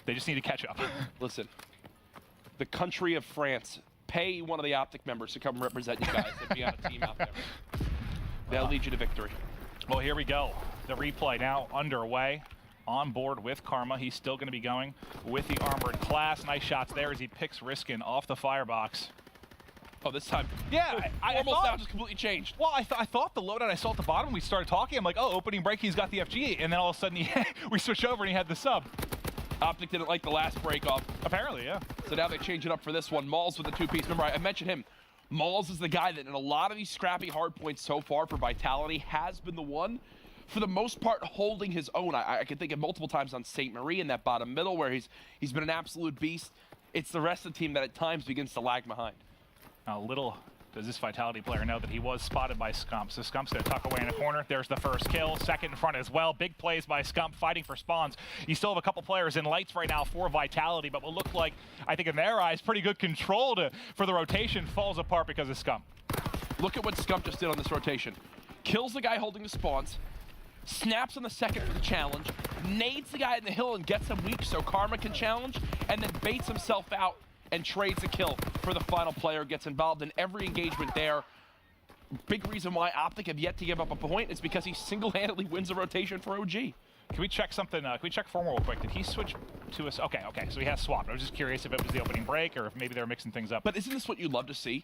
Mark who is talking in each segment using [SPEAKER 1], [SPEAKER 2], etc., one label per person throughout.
[SPEAKER 1] They just need to catch up.
[SPEAKER 2] Listen, the country of France, pay one of the OpTic members to come represent you guys and be on a team out there. They'll lead you to victory.
[SPEAKER 1] Well, here we go. The replay now underway. On board with Karma. He's still going to be going with the armored class. Nice shots there as he picks Riskin off the firebox.
[SPEAKER 2] Oh, this time.
[SPEAKER 1] Yeah, I
[SPEAKER 2] almost
[SPEAKER 1] thought,
[SPEAKER 2] now just completely changed.
[SPEAKER 1] Well, I thought the loadout I saw at the bottom, we started talking. I'm like, oh, opening break, he's got the FG. And then all of a sudden, we switch over and he had the sub.
[SPEAKER 2] OpTic didn't like the last break off.
[SPEAKER 1] Apparently, yeah.
[SPEAKER 2] So now they change it up for this one. Mauls with the two-piece. Remember, I mentioned him. Mauls is the guy that in a lot of these scrappy hard points so far for Vitality has been the one, for the most part, holding his own. I can think of multiple times on St. Marie in that bottom middle where he's been an absolute beast. It's the rest of the team that at times begins to lag behind.
[SPEAKER 1] A little does this Vitality player know that he was spotted by Scump. So Scump's going to tuck away in the corner. There's the first kill. Second in front as well. Big plays by Scump fighting for spawns. You still have a couple players in lights right now for Vitality, but what looked like, I think in their eyes, pretty good control for the rotation falls apart because of Scump.
[SPEAKER 2] Look at what Scump just did on this rotation. Kills the guy holding the spawns, snaps on the second for the challenge, nades the guy in the hill and gets him weak so Karma can challenge, and then baits himself out and trades a kill for the final player, gets involved in every engagement there. Big reason why OpTic have yet to give up a point is because he single-handedly wins a rotation for OG.
[SPEAKER 1] Can we check something? Can we check form real quick? Did he switch to us? Okay, so he has swapped. I was just curious if it was the opening break or if maybe they were mixing things up.
[SPEAKER 2] But isn't this what you'd love to see?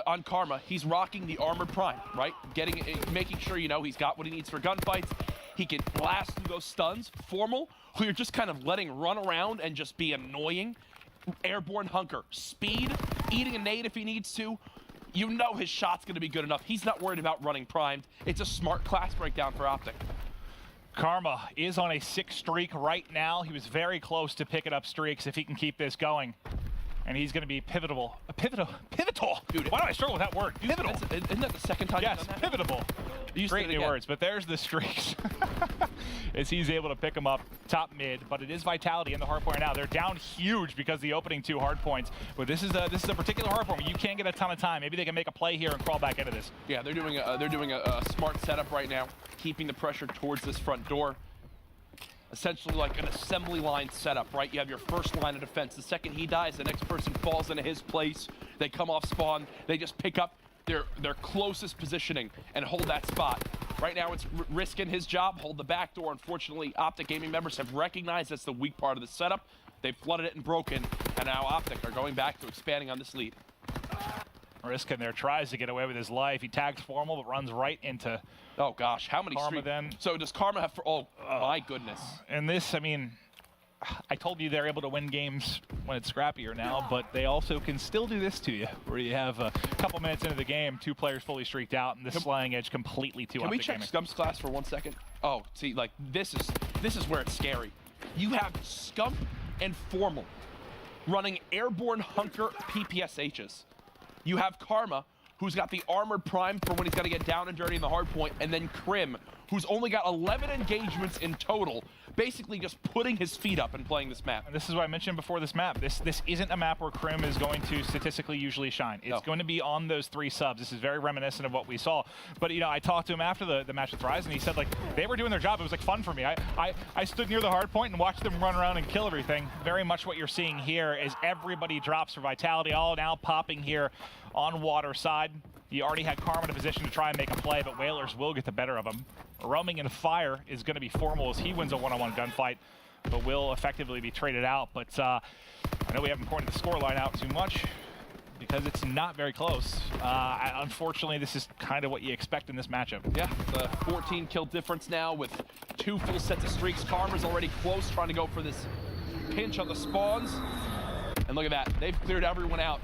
[SPEAKER 2] On Karma, he's rocking the armored prime, right? Making sure, you know, he's got what he needs for gunfights. He can blast through those stuns. Formal, who you're just kind of letting run around and just be annoying. Airborne Hunker, speed, eating a nade if he needs to. You know his shot's going to be good enough. He's not worried about running primed. It's a smart class breakdown for OpTic.
[SPEAKER 1] Karma is on a 6 streak right now. He was very close to picking up streaks if he can keep this going. And he's going to be pivotal. Pivotal.
[SPEAKER 2] Dude,
[SPEAKER 1] why do I struggle with that word?
[SPEAKER 2] Dude,
[SPEAKER 1] pivotal.
[SPEAKER 2] Isn't that the second time
[SPEAKER 1] yes,
[SPEAKER 2] you've done that?
[SPEAKER 1] pivotal. Great new words, but there's the streaks. As he's able to pick them up top mid, but it is Vitality in the hardpoint now. They're down huge because the opening 2 hardpoints. But this is a particular hardpoint where you can't get a ton of time. Maybe they can make a play here and crawl back into this.
[SPEAKER 2] Yeah, they're doing a smart setup right now, keeping the pressure towards this front door. Essentially like an assembly line setup, right? You have your first line of defense. The second he dies, the next person falls into his place. They come off spawn. They just pick up their closest positioning and hold that spot. Right now, it's risking his job, hold the back door. Unfortunately, OpTic gaming members have recognized that's the weak part of the setup. They've flooded it and broken, and now OpTic are going back to expanding on this lead.
[SPEAKER 1] Riskin there tries to get away with his life. He tags Formal, but runs right into
[SPEAKER 2] oh gosh, how many
[SPEAKER 1] Karma then?
[SPEAKER 2] So does Karma have, oh my goodness.
[SPEAKER 1] And this, I mean, I told you they're able to win games when it's scrappier now, but they also can still do this to you, where you have a couple minutes into the game, 2 players fully streaked out, and this slaying edge completely too.
[SPEAKER 2] Can we check Scump's class for 1 second? Oh, see, like this is where it's scary. You have Scump and Formal running Airborne Hunker PPSHs. You have Karma, who's got the armored prime for when he's got to get down and dirty in the hard point, and then Krim, who's only got 11 engagements in total, basically just putting his feet up and playing this map.
[SPEAKER 1] And this is what I mentioned before this map. This isn't a map where Krim is going to statistically usually shine. It's going to be on those 3 subs. This is very reminiscent of what we saw. But, you know, I talked to him after the match with Rise, and he said, like, they were doing their job. It was, like, fun for me. I stood near the hard point and watched them run around and kill everything. Very much what you're seeing here is everybody drops for Vitality, all now popping here on water side. He already had Karma in a position to try and make a play, but Whalers will get the better of him. Roaming in fire is going to be Formal as he wins a one-on-one gunfight, but will effectively be traded out. But I know we haven't pointed the scoreline out too much because it's not very close. Unfortunately, this is kind of what you expect in this matchup.
[SPEAKER 2] Yeah, the 14 kill difference now with 2 full sets of streaks. Karma's already close, trying to go for this pinch on the spawns. And look at that, they've cleared everyone out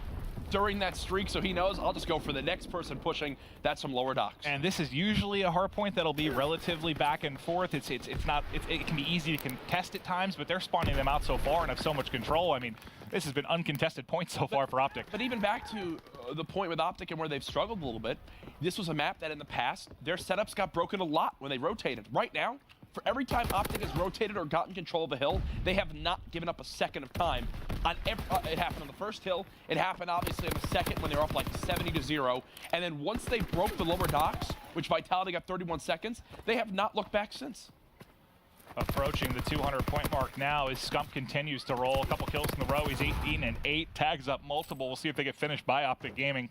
[SPEAKER 2] during that streak, so he knows I'll just go for the next person pushing. That's from lower docks.
[SPEAKER 1] And this is usually a hard point that'll be relatively back and forth. It can be easy to contest at times, but they're spawning them out so far and have so much control. I mean, this has been uncontested points so far for OpTic.
[SPEAKER 2] But even back to the point with OpTic and where they've struggled a little bit, this was a map that in the past, their setups got broken a lot when they rotated. Right now, for every time OpTic has rotated or gotten control of a hill, they have not given up a second of time. It happened on the first hill. It happened obviously on the second when they were up like 70-0. And then once they broke the lower docks, which Vitality got 31 seconds, they have not looked back since.
[SPEAKER 1] approaching the 200-point mark now as Scump continues to roll. A couple kills in a row. He's 18-8, tags up multiple. We'll see if they get finished by OpTic Gaming.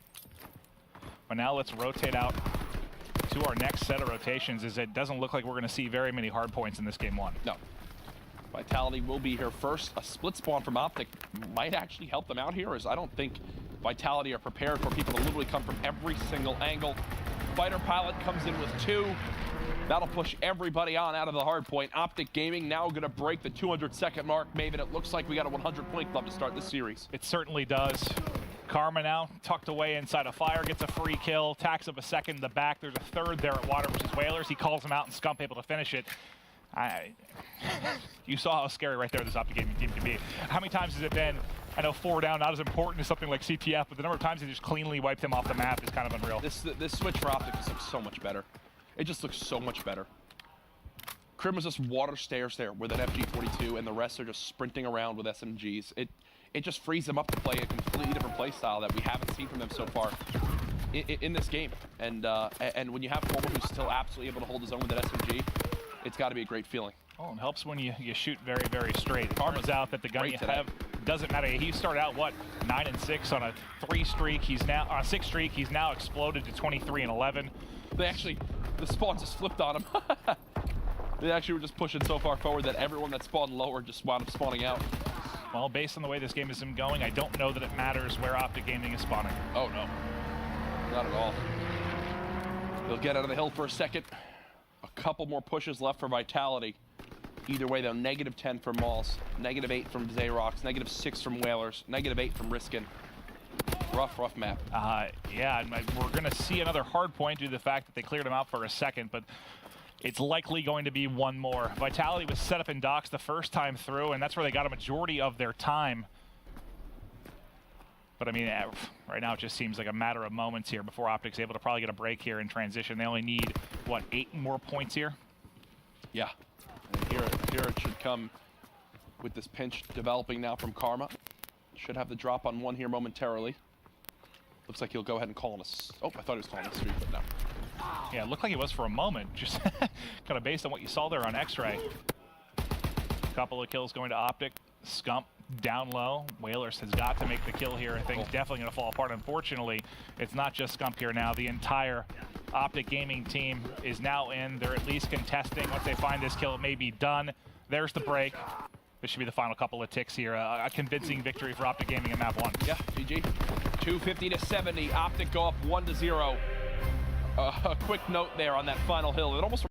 [SPEAKER 1] But now let's rotate out to our next set of rotations, as it doesn't look like we're going to see very many hard points in this game one.
[SPEAKER 2] No. Vitality will be here first. A split spawn from OpTic might actually help them out here, as I don't think Vitality are prepared for people to literally come from every single angle. Fighter Pilot comes in with 2. That'll push everybody on out of the hard point. OpTic Gaming now going to break the 200-second mark. Maybe it looks like we got a 100-point club to start this series.
[SPEAKER 1] It certainly does. Karma now tucked away inside a fire, gets a free kill, tacks up a second in the back. There's a third there at Water versus Whalers. He calls him out, and Scump able to finish it. You saw how scary right there this OpTic Gaming team can be. How many times has it been? I know 4 down, not as important as something like CTF, but the number of times they just cleanly wiped him off the map is kind of unreal.
[SPEAKER 2] This switch for OpTic just looks so much better. It just looks so much better. Crim was just water stairs there with an FG42, and the rest are just sprinting around with SMGs. It just frees them up to play a completely different play style that we haven't seen from them so far in this game. And when you have Formal who's still absolutely able to hold his own with that SMG, it's got to be a great feeling.
[SPEAKER 1] Oh, it helps when you shoot very, very straight. It turns out that the gun you have doesn't matter. He started out, what, 9-6 on a 3 streak. He's now on a 6 streak. He's now exploded to 23-11.
[SPEAKER 2] The spawn just flipped on him. They actually were just pushing so far forward that everyone that spawned lower just wound up spawning out.
[SPEAKER 1] Well, based on the way this game has been going, I don't know that it matters where OpTic Gaming is spawning.
[SPEAKER 2] Oh, no. Not at all. They'll get out of the hill for a second. A couple more pushes left for Vitality. Either way, though, -10 from Malls, -8 from Xerox, -6 from Whalers, -8 from Riskin. Rough map.
[SPEAKER 1] Yeah, and we're going to see another hard point due to the fact that they cleared him out for a second, but it's likely going to be one more. Vitality was set up in docks the first time through, and that's where they got a majority of their time. But I mean, right now it just seems like a matter of moments here before OpTic's able to probably get a break here in transition. They only need, what, 8 more points here?
[SPEAKER 2] Yeah. And here it should come with this pinch developing now from Karma. Should have the drop on 1 here momentarily. Looks like he'll go ahead and call on us. Oh, I thought he was calling a streak, but no.
[SPEAKER 1] Yeah, it looked like it was for a moment, just kind of based on what you saw there on X-Ray. Couple of kills going to OpTic. Scump down low. Whalers has got to make the kill here. Things definitely going to fall apart. Unfortunately, it's not just Scump here now. The entire OpTic Gaming team is now in. They're at least contesting. Once they find this kill, it may be done. There's the break. This should be the final couple of ticks here. A convincing victory for OpTic Gaming in map 1.
[SPEAKER 2] Yeah, GG. 250-70. OpTic go up 1-0. A quick note there on that final hill. It almost